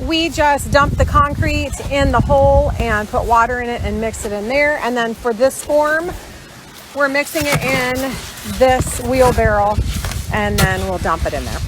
we just dump the concrete in the hole and put water in it and mix it in there. And then for this form, we're mixing it in this wheelbarrow and then we'll dump it in there.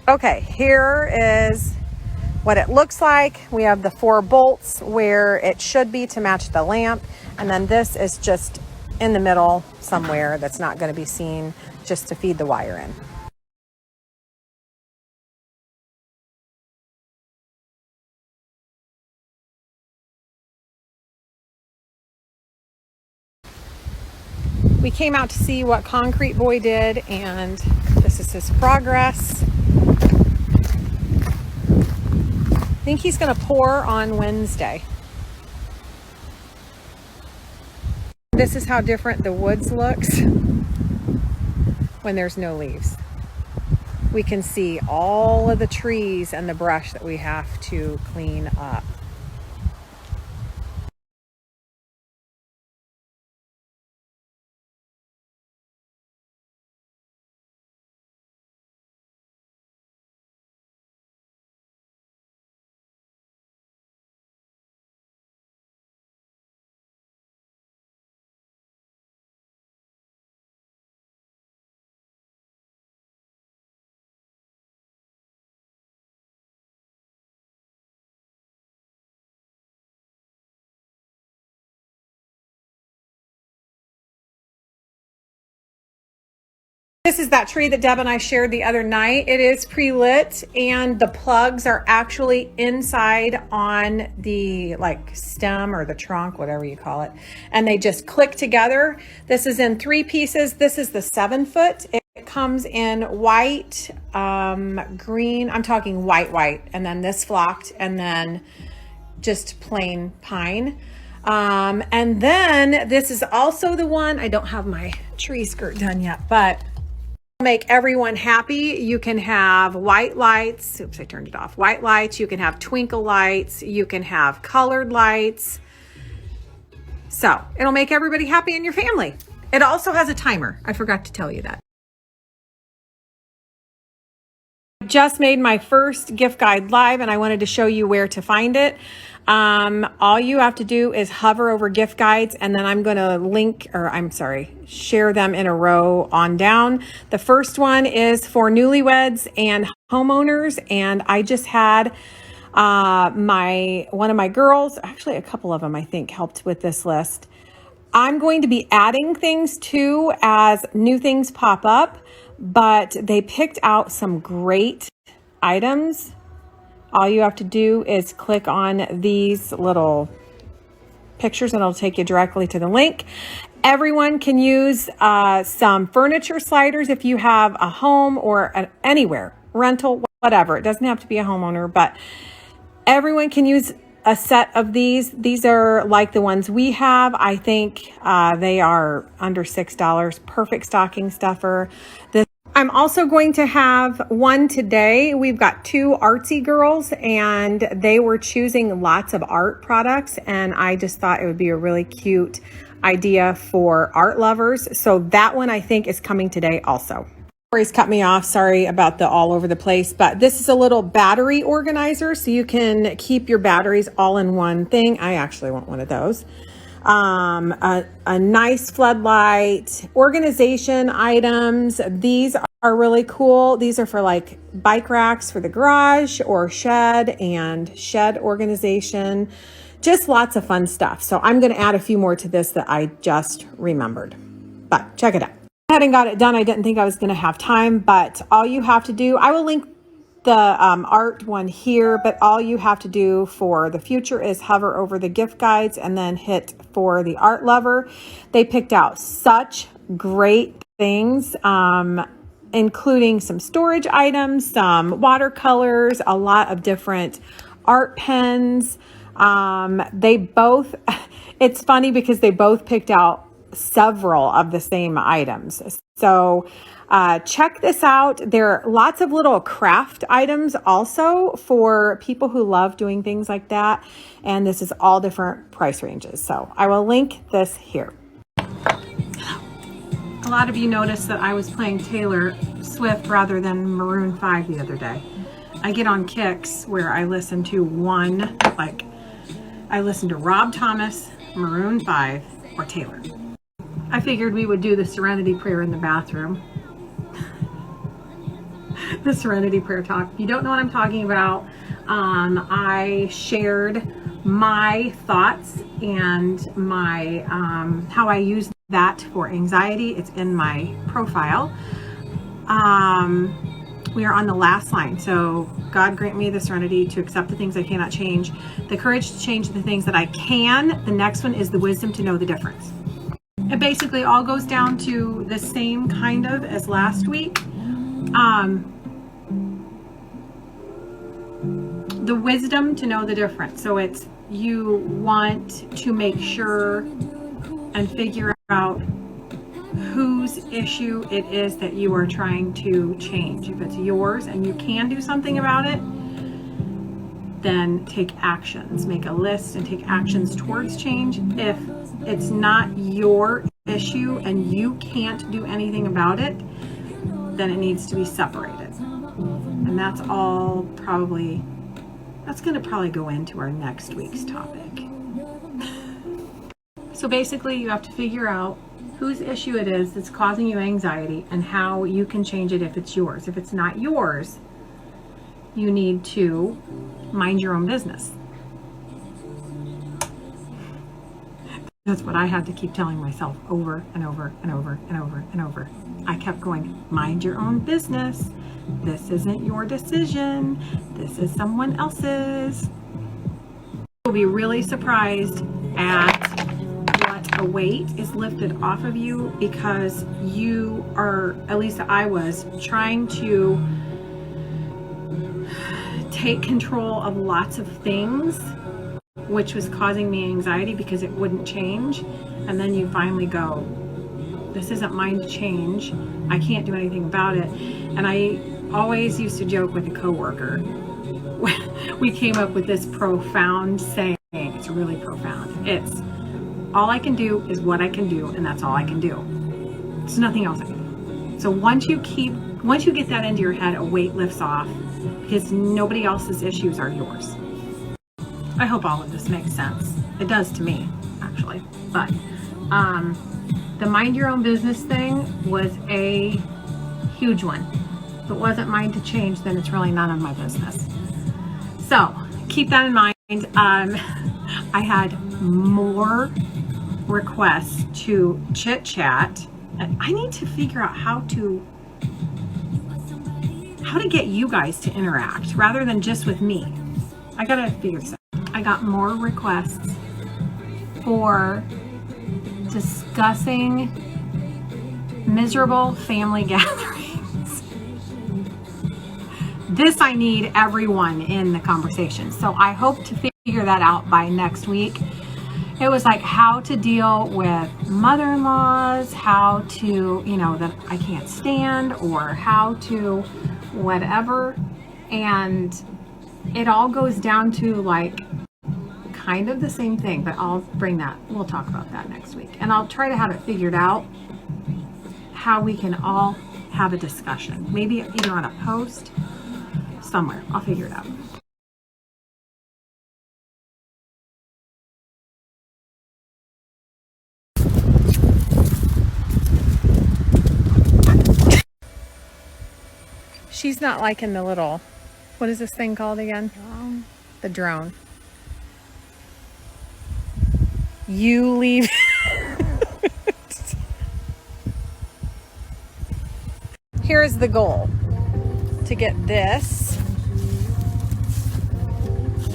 Okay, here is what it looks like. We have the 4 bolts where it should be to match the lamp. And then this is just in the middle somewhere that's not going to be seen, just to feed the wire in. We came out to see what Concrete Boy did, and this is his progress. I think he's going to pour on Wednesday. This is how different the woods looks when there's no leaves. We can see all of the trees and the brush that we have to clean up. This is that tree that Deb and I shared the other night. It is pre-lit and the plugs are actually inside on the stem or the trunk, whatever you call it. And they just click together. This is in 3 pieces. This is the 7-foot. It comes in white, green, I'm talking white, and then this flocked, and then just plain pine. And then this is also the one, I don't have my tree skirt done yet, but make everyone happy. You can have white lights. Oops, I turned it off. White lights. You can have twinkle lights. You can have colored lights. So it'll make everybody happy in your family. It also has a timer. I forgot to tell you that. Just made my first gift guide live and I wanted to show you where to find it. All you have to do is hover over gift guides and then I'm going to share them in a row on down. The first one is for newlyweds and homeowners. And I just had one of my girls, actually a couple of them I think helped with this list. I'm going to be adding things too as new things pop up, but they picked out some great items. All you have to do is click on these little pictures and it'll take you directly to the link. Everyone can use some furniture sliders if you have a home or anywhere, rental, whatever. It doesn't have to be a homeowner, but everyone can use a set of these. These are like the ones we have. I think they are under $6. Perfect stocking stuffer. I'm also going to have one today. We've got 2 artsy girls and they were choosing lots of art products and I just thought it would be a really cute idea for art lovers. So that one I think is coming today also. Corey's cut me off. Sorry about the all over the place, but this is a little battery organizer so you can keep your batteries all in one thing. I actually want one of those. A nice floodlight, organization items. These are really cool. These are for like bike racks for the garage or shed and shed organization. Just lots of fun stuff. So I'm going to add a few more to this that I just remembered, but check it out. I hadn't got it done. I didn't think I was going to have time, but all you have to do, I will link the art one here, but all you have to do for the future is hover over the gift guides and then hit for the art lover. They picked out such great things, including some storage items, some watercolors, a lot of different art pens. It's funny because they both picked out several of the same items. So check this out. There are lots of little craft items also for people who love doing things like that. And this is all different price ranges. So I will link this here. A lot of you noticed that I was playing Taylor Swift rather than Maroon 5 the other day. I get on kicks where I listen to I listen to Rob Thomas, Maroon 5, or Taylor. I figured we would do the Serenity Prayer in the bathroom. The Serenity Prayer talk. If you don't know what I'm talking about, I shared my thoughts and my how I use that for anxiety. It's in my profile. We are on the last line. So God grant me the serenity to accept the things I cannot change, the courage to change the things that I can. The next one is the wisdom to know the difference. It basically all goes down to the same kind of as last week. The wisdom to know the difference. So it's, you want to make sure and figure out whose issue it is that you are trying to change. If it's yours and you can do something about it, then take actions. Make a list and take actions towards change. If it's not your issue and you can't do anything about it, then it needs to be separated. And that's all probably, that's going to probably go into our next week's topic. So basically you have to figure out whose issue it is that's causing you anxiety and how you can change it if it's yours. If it's not yours, you need to mind your own business. That's what I had to keep telling myself over and over and over and over and over. I kept going, mind your own business. This isn't your decision. This is someone else's. You'll be really surprised at what a weight is lifted off of you, because you are, at least I was, trying to take control of lots of things, which was causing me anxiety because it wouldn't change. And then you finally go, this isn't mine to change. I can't do anything about it. And I always used to joke with a coworker. We came up with this profound saying. It's really profound. It's, all I can do is what I can do, and that's all I can do. There's nothing else I can do. So once you get that into your head, a weight lifts off, because nobody else's issues are yours. I hope all of this makes sense. It does to me, actually. But the mind your own business thing was a huge one. If it wasn't mine to change, then it's really none of my business. So keep that in mind. I had more requests to chit chat. I need to figure out how to get you guys to interact rather than just with me. I gotta figure this out. I got more requests for discussing miserable family gatherings. This, I need everyone in the conversation. So I hope to figure that out by next week. It was like how to deal with mother-in-laws, how to, that I can't stand, or how to whatever. And it all goes down to like kind of the same thing, but we'll talk about that next week. And I'll try to have it figured out how we can all have a discussion. Maybe either on a post somewhere. I'll figure it out. She's not liking the little, what is this thing called again? Drone. The drone. You leave. Here's the goal. To get this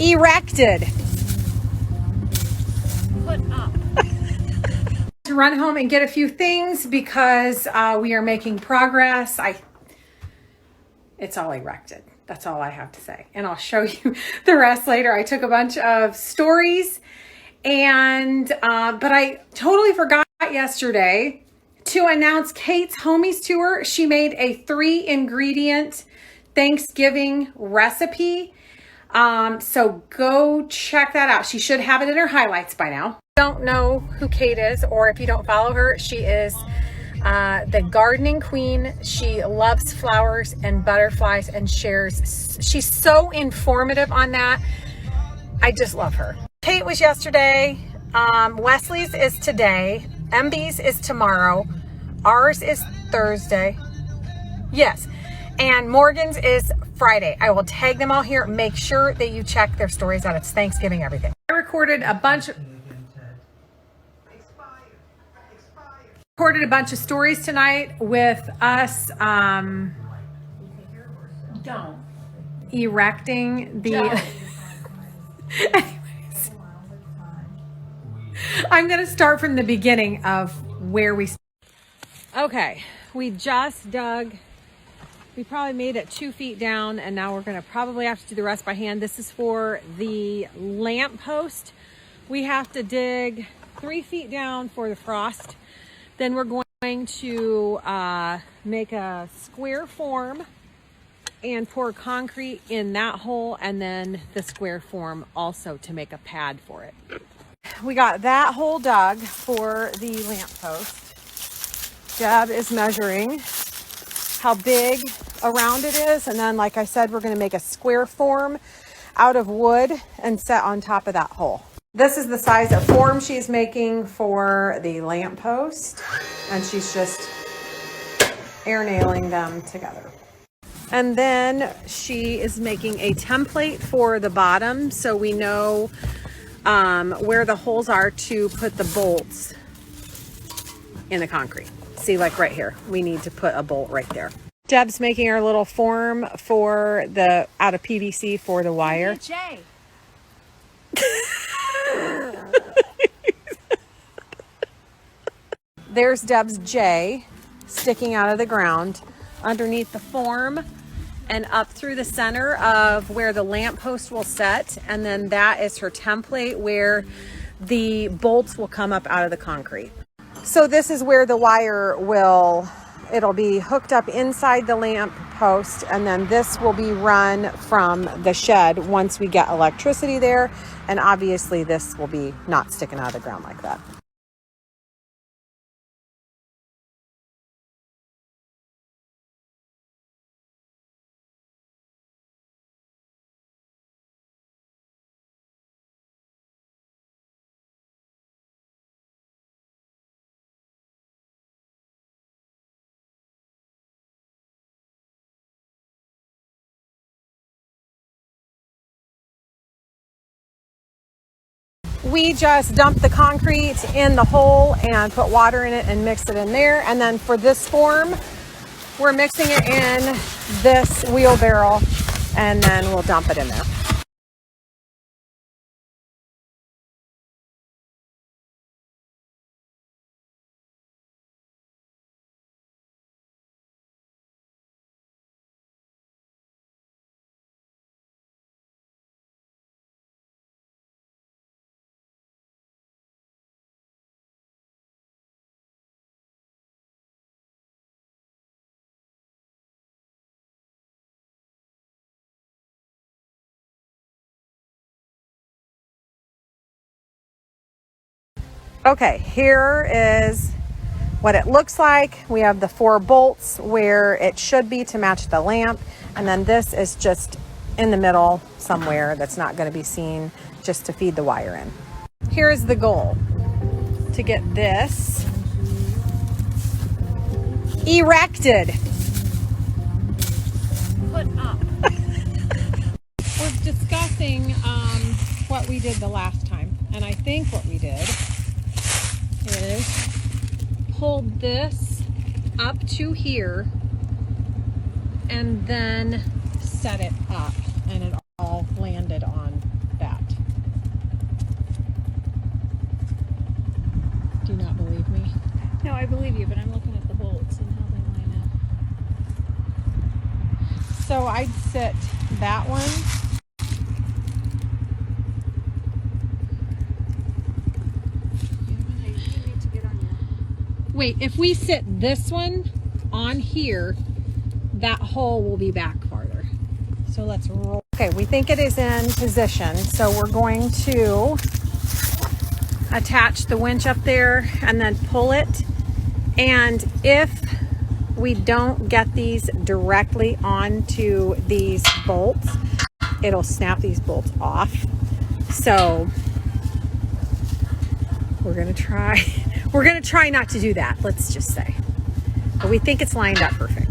erected. Put up. To run home and get a few things because we are making progress. It's all erected. That's all I have to say. And I'll show you the rest later. I took a bunch of stories and, but I totally forgot yesterday to announce Kate's Homies Tour. She made a 3-ingredient Thanksgiving recipe. So go check that out. She should have it in her highlights by now. Don't know who Kate is, or if you don't follow her, she is the gardening queen. She loves flowers and butterflies and shares. She's so informative on that. I just love her. Kate was yesterday. Wesley's is today. MB's is tomorrow. Ours is Thursday. Yes. And Morgan's is Friday. I will tag them all here. Make sure that you check their stories out. It's Thanksgiving, everything. I recorded a bunch of stories tonight with us erecting the anyways, I'm gonna start from the beginning of where we okay, we just dug. We probably made it 2 feet down, and now we're gonna probably have to do the rest by hand. This is for the lamp post. We have to dig 3 feet down for the frost. Then we're going to make a square form and pour concrete in that hole, and then the square form also to make a pad for it. We got that hole dug for the lamp post. Deb is measuring how big around it is, and then, like I said, we're going to make a square form out of wood and set on top of that hole. This is the size of form she's making for the lamp post, and she's just air nailing them together. And then she is making a template for the bottom, so we know where the holes are to put the bolts in the concrete. See, like right here, we need to put a bolt right there. Deb's making our little form for the out of PVC for the wire. Jay. There's Deb's J sticking out of the ground underneath the form and up through the center of where the lamp post will set, and then that is her template where the bolts will come up out of the concrete. So this is where the wire it'll be hooked up inside the lamp post, and then this will be run from the shed once we get electricity there, and obviously this will be not sticking out of the ground like that. We just dumped the concrete in the hole and put water in it and mixed it in there. And then for this form, we're mixing it in this wheelbarrow, and then we'll dump it in there. Okay, here is what it looks like. We have the 4 bolts where it should be to match the lamp, and then this is just in the middle somewhere that's not going to be seen, just to feed the wire in. Here's the goal: to get this erected. Put up. We're discussing what we did the last time, and I think what we did is pulled this up to here and then set it up, and it all landed on that. Do you not believe me? No, I believe you, but I'm looking at the bolts and how they line up. So I'd sit that one wait, if we sit this one on here, that hole will be back farther. So let's roll. Okay, we think it is in position, so we're going to attach the winch up there and then pull it And if we don't get these directly onto these bolts, it'll snap these bolts off. So we're gonna try not to do that, let's just say. But we think it's lined up perfect.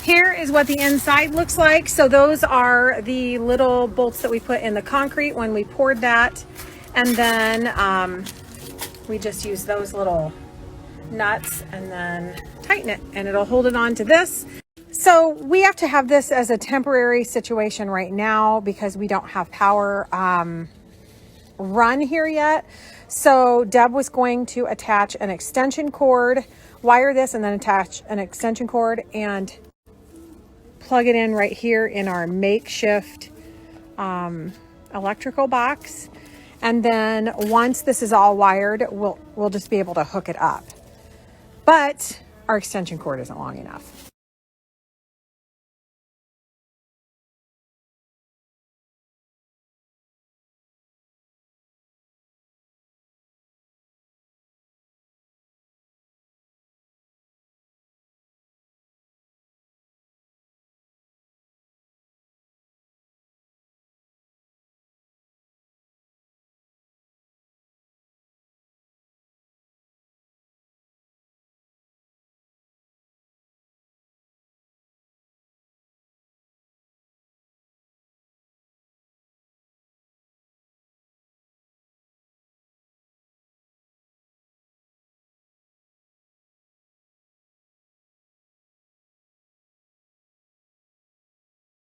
Here is what the inside looks like. So those are the little bolts that we put in the concrete when we poured that. And then we just use those little nuts and then tighten it, and it'll hold it on to this. So we have to have this as a temporary situation right now because we don't have power run here yet. So Deb was going to attach an extension cord, wire this, and then attach an extension cord and plug it in right here in our makeshift electrical box. And then once this is all wired, we'll just be able to hook it up. But our extension cord isn't long enough.